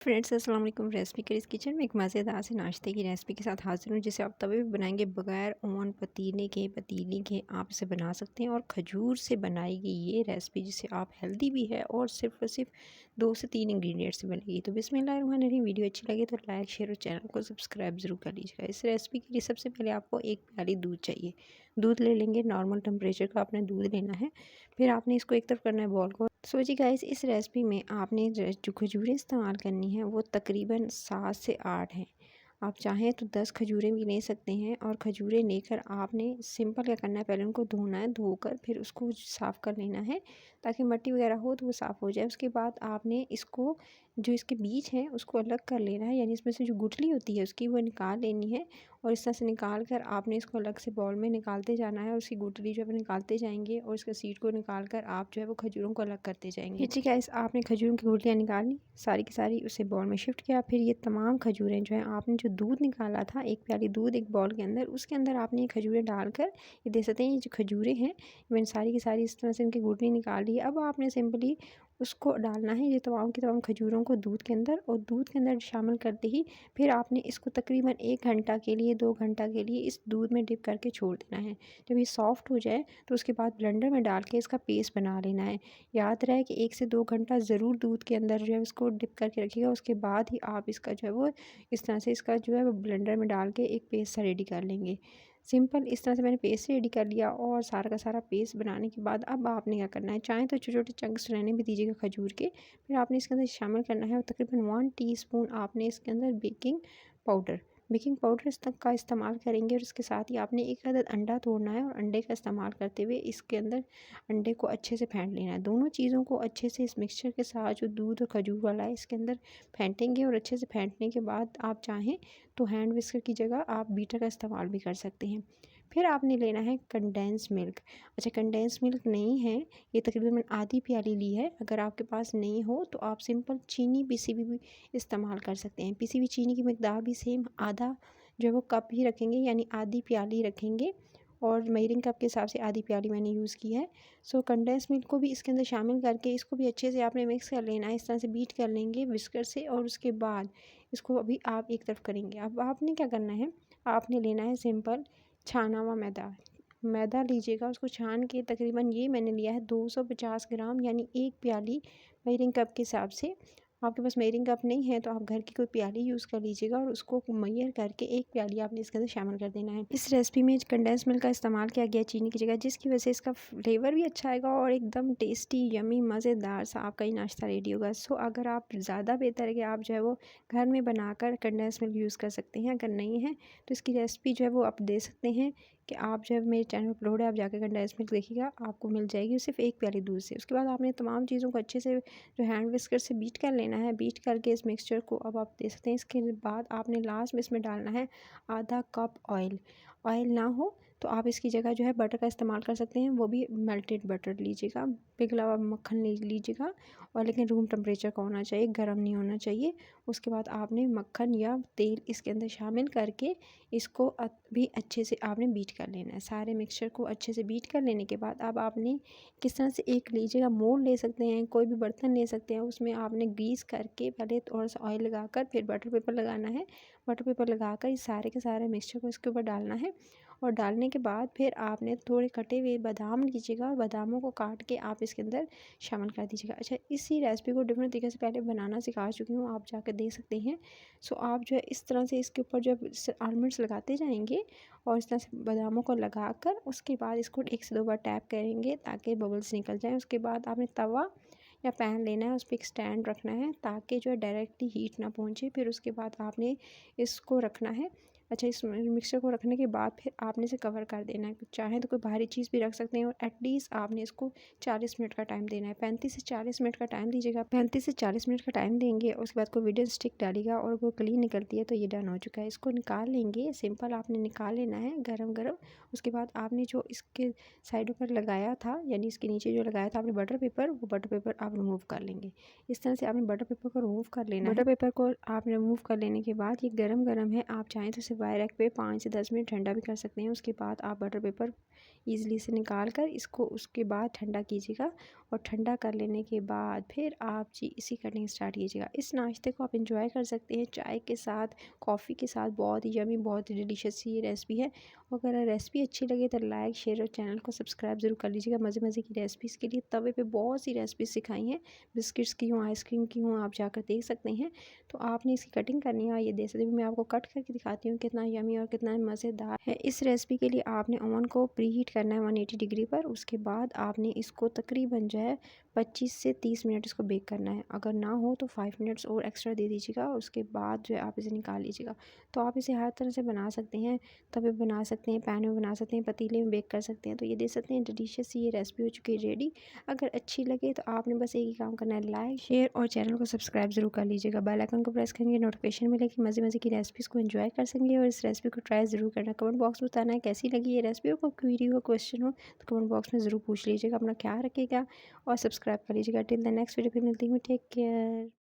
Friends अस्सलाम वालेकुम। Recipe curries kitchen में एक मज़ेदार से नाश्ते की रेसिपी के साथ हाजिर हूँ, जिसे आप तवे पे बनाएंगे बगैर ओवन पतीले के आप इसे बना सकते हैं। और खजूर से बनाई गई ये रेसिपी जिसे आप हेल्दी भी है और सिर्फ 2 से 3 इंग्रेडिएंट से बनेगी। तो बिस्मिल्लाहिर्रहमानिर्रहीम। वीडियो अच्छी लगे तो लाइक शेयर और चैनल को सब्सक्राइब ज़रूर कर लीजिएगा। इस रेसिपी के लिए सबसे पहले आपको एक प्याली दूध चाहिए। दूध ले लेंगे, नॉर्मल टेम्परेचर का आपने दूध लेना है। फिर आपने इसको एक तरफ करना है बॉल को। सो जी गाइस, इस रेसिपी में आपने जो खजूरें इस्तेमाल करनी है वो तकरीबन 7 से 8 हैं। आप चाहें तो 10 खजूरें भी ले सकते हैं। और खजूरें लेकर आपने सिंपल क्या करना है, पहले उनको धोना है, धोकर फिर उसको साफ़ कर लेना है ताकि मिट्टी वगैरह हो तो वो साफ़ हो जाए। उसके बाद आपने इसको जो इसके बीज हैं उसको अलग कर लेना है, यानी इसमें से जो गुठली होती है उसकी वो निकाल लेनी है। और इस तरह से निकाल कर आपने इसको अलग से बॉल में निकालते जाना है और उसकी गुठली जो है निकालते जाएंगे और इसका सीड को निकाल कर आप जो है वो खजूरों को अलग करते जाएंगे। ठीक है, इस आपने खजूरों की गुठलियाँ निकाली सारी की सारी, उसे बॉल में शिफ्ट किया। फिर ये तमाम खजूरें जो हैं आपने जो दूध निकाला था, एक प्याली दूध एक बॉल के अंदर, उसके अंदर आपने ये खजूरें डालकर ये देख सकते हैं, ये जो खजूरें हैं मैंने सारी की सारी इस तरह से इनकी गुठली निकाल ली। अब आपने सिंपली उसको डालना है ये तमाम की तमाम खजूरों को दूध के अंदर, और दूध के अंदर शामिल करते ही फिर आपने इसको तकरीबन 1 घंटा के लिए 2 घंटा के लिए इस दूध में डिप करके छोड़ देना है। जब ये सॉफ्ट हो जाए तो उसके बाद ब्लेंडर में डाल के इसका पेस्ट बना लेना है। याद रहे कि 1 से 2 घंटा ज़रूर दूध के अंदर जो है उसको डिप करके रखिएगा। उसके बाद ही आप इसका जो है वो इस तरह से इसका जो है वो ब्लेंडर में डाल के एक पेस्ट सा रेडी कर लेंगे। सिंपल इस तरह से मैंने पेस्ट रेडी कर लिया। और सारा का सारा पेस्ट बनाने के बाद अब आपने क्या करना है, चाहें तो छोटे छोटे चंक्स रहने भी दीजिएगा खजूर के। फिर आपने इसके अंदर शामिल करना है और तकरीबन 1 टीस्पून आपने इसके अंदर बेकिंग पाउडर इस तक का इस्तेमाल करेंगे। और इसके साथ ही आपने एक अदद अंडा तोड़ना है और अंडे का इस्तेमाल करते हुए इसके अंदर अंडे को अच्छे से फेंट लेना है। दोनों चीज़ों को अच्छे से इस मिक्सचर के साथ जो दूध और खजूर वाला है इसके अंदर फेंटेंगे। और अच्छे से फेंटने के बाद आप चाहें तो हैंड विस्कर की जगह आप बीटर का इस्तेमाल भी कर सकते हैं। फिर आपने लेना है कंडेंस मिल्क। अच्छा, कंडेंस मिल्क नहीं है, ये तकरीबन मैंने आधी प्याली ली है। अगर आपके पास नहीं हो तो आप सिंपल चीनी पिसी भी इस्तेमाल कर सकते हैं। पिसी हुई चीनी की मकदार भी सेम आधा जो है वो कप ही रखेंगे, यानी आधी प्याली रखेंगे। और मेजरिंग कप के हिसाब से आधी प्याली मैंने यूज़ की है। सो कंडेंस मिल्क को भी इसके अंदर शामिल करके इसको भी अच्छे से आपने मिक्स कर लेना है। इस तरह से बीट कर लेंगे विस्कर से। और उसके बाद इसको अभी आप एक तरफ करेंगे। अब आपने क्या करना है, आपने लेना है सिंपल छाना हुआ मैदा लीजिएगा। उसको छान के तकरीबन ये मैंने लिया है 250 ग्राम, यानी एक प्याली मेजरिंग कप के हिसाब से। आपके पास मेजरिंग कप नहीं है तो आप घर की कोई प्याली यूज़ कर लीजिएगा और उसको मेजर करके एक प्याली आपने इसके अंदर शामिल कर देना है। इस रेसिपी में कंडेंस मिल्क का इस्तेमाल किया गया चीनी की जगह, जिसकी वजह से इसका फ्लेवर भी अच्छा आएगा और एकदम टेस्टी यमी मज़ेदार सा आपका ये नाश्ता रेडी होगा। सो अगर आप ज़्यादा बेहतर है कि आप जो है वो घर में बनाकर कंडेंस मिल्क यूज़ कर सकते हैं। अगर नहीं है तो इसकी रेसिपी जो है वो आप दे सकते हैं कि आप जो है मेरे चैनल पर अपलोड है, आप जाकर कंडेंस मिल्क देखिएगा, आपको मिल जाएगी सिर्फ एक प्याली दूध से। उसके बाद आपने तमाम चीज़ों को अच्छे से जो हैंड विस्कर से बीट कर लेना है। बीट करके इस मिक्सचर को अब आप दे सकते हैं। इसके बाद आपने लास्ट में इसमें डालना है आधा कप ऑयल। ऑयल ना हो तो आप इसकी जगह जो है बटर का इस्तेमाल कर सकते हैं, वो भी मेल्टेड बटर लीजिएगा, पिघला हुआ मक्खन लीजिएगा। और लेकिन रूम टेम्परेचर का होना चाहिए, गर्म नहीं होना चाहिए। उसके बाद आपने मक्खन या तेल इसके अंदर शामिल करके इसको भी अच्छे से आपने बीट कर लेना है। सारे मिक्सचर को अच्छे से बीट कर लेने के बाद अब आपने किस तरह से एक लीजिएगा, मोल्ड ले सकते हैं, कोई भी बर्तन ले सकते हैं, उसमें आपने ग्रीस करके पहले थोड़ा सा ऑयल लगाकर फिर बटर पेपर लगाना है। बटर पेपर लगाकर इस सारे के सारे मिक्सचर को इसके ऊपर डालना है। और डालने के बाद फिर आपने थोड़े कटे हुए बादाम लीजिएगा और बादामों को काट के आप इसके अंदर शामिल कर दीजिएगा। अच्छा, इसी रेसिपी को डिफरेंट तरीके से पहले बनाना सिखा चुकी हूँ, आप जाकर देख सकते हैं। सो आप जो है इस तरह से इसके ऊपर जो आलमंड्स लगाते जाएंगे और इस तरह से बादामों को लगाकर उसके बाद इसको 1 से 2 बार टैप करेंगे ताकि बबल्स निकल जाएँ। उसके बाद आपने तवा या पैन लेना है, उस पर एक स्टैंड रखना है ताकि जो है डायरेक्टली हीट ना पहुंचे। फिर उसके बाद आपने इसको रखना है। अच्छा, इस मिक्सचर को रखने के बाद फिर आपने इसे कवर कर देना है। चाहें तो कोई भारी चीज़ भी रख सकते हैं। और एटलीस्ट आपने इसको 40 मिनट का टाइम देना है, 35 से 40 मिनट का टाइम दीजिएगा। 35 से 40 मिनट का टाइम देंगे, उसके बाद कोई विडन स्टिक डालिएगा और वो क्लीन निकलती है तो ये डन हो चुका है। इसको निकाल लेंगे, सिंपल आपने निकाल लेना है गरम गरम। उसके बाद आपने जो इसके साइडों पर लगाया था, यानी इसके नीचे जो लगाया था आपने बटर पेपर, वो बटर पेपर आप रिमूव कर लेंगे। इस तरह से आपने बटर पेपर को रिमूव कर लेना है। बटर पेपर को आप रिमूव कर लेने के बाद ये गरम गरम है, आप चाहें तो इसे वायर रैक पे 5 से 10 मिनट ठंडा भी कर सकते हैं। उसके बाद आप बटर पेपर ईज़िली से निकाल कर इसको उसके बाद ठंडा कीजिएगा और ठंडा कर लेने के बाद फिर आप जी इसी कटिंग स्टार्ट कीजिएगा। इस नाश्ते को आप एंजॉय कर सकते हैं चाय के साथ, कॉफ़ी के साथ। बहुत ही यमी, बहुत ही डिलीशियस ये रेसिपी है। और अगर रेसिपी अच्छी लगे तो लाइक, शेयर और चैनल को सब्सक्राइब ज़रूर कर लीजिएगा। मज़े मज़े की रेसिपीज़ के लिए तवे पे बहुत सी रेसिपीज़ सिखाई हैं, बिस्किट्स की हों, आइसक्रीम की हों, आप जाकर देख सकते हैं। तो आपने इसकी कटिंग करनी है, ये देख सकते हैं। मैं आपको कट करके दिखाती हूँ कितना यमी और कितना मज़ेदार है। इस रेसिपी के लिए आपने ओवन को प्रीहीट करना है 180 डिग्री पर। उसके बाद आपने इसको तकरीबन जो है 25 से 30 मिनट इसको बेक करना है। अगर ना हो तो 5 मिनट्स और एक्स्ट्रा दे दीजिएगा और उसके बाद जो है आप इसे निकाल लीजिएगा। तो आप इसे हर तरह से बना सकते हैं, तवे पे बना सकते हैं, पैन में बना सकते हैं, पतीले में बेक कर सकते हैं। तो ये देख सकते हैं डिलीशियस ये रेसिपी हो चुकी है रेडी। अगर अच्छी लगे तो आपने बस एक ही काम करना है, लाइक, शेयर और चैनल को सब्सक्राइब ज़रूर कर लीजिएगा। बेल आइकन को प्रेस करेंगे, नोटिफिकेशन मिलेगी, मज़े मज़े की रेसिपीज़ को एंजॉय कर सकेंगे। और इस रेसिपी को ट्राई ज़रूर करना। कमेंट बॉक्स में बताना है कैसी लगी ये रेसिपी। और कोई क्वेरी हो, क्वेश्चन हो तो कमेंट बॉक्स में ज़रूर पूछ लीजिएगा। अपना ख्याल रखिएगा और सब्सक्राइब कर लीजिएगा। टिल द नेक्स्ट वीडियो पे मिलती हूँ। Take care.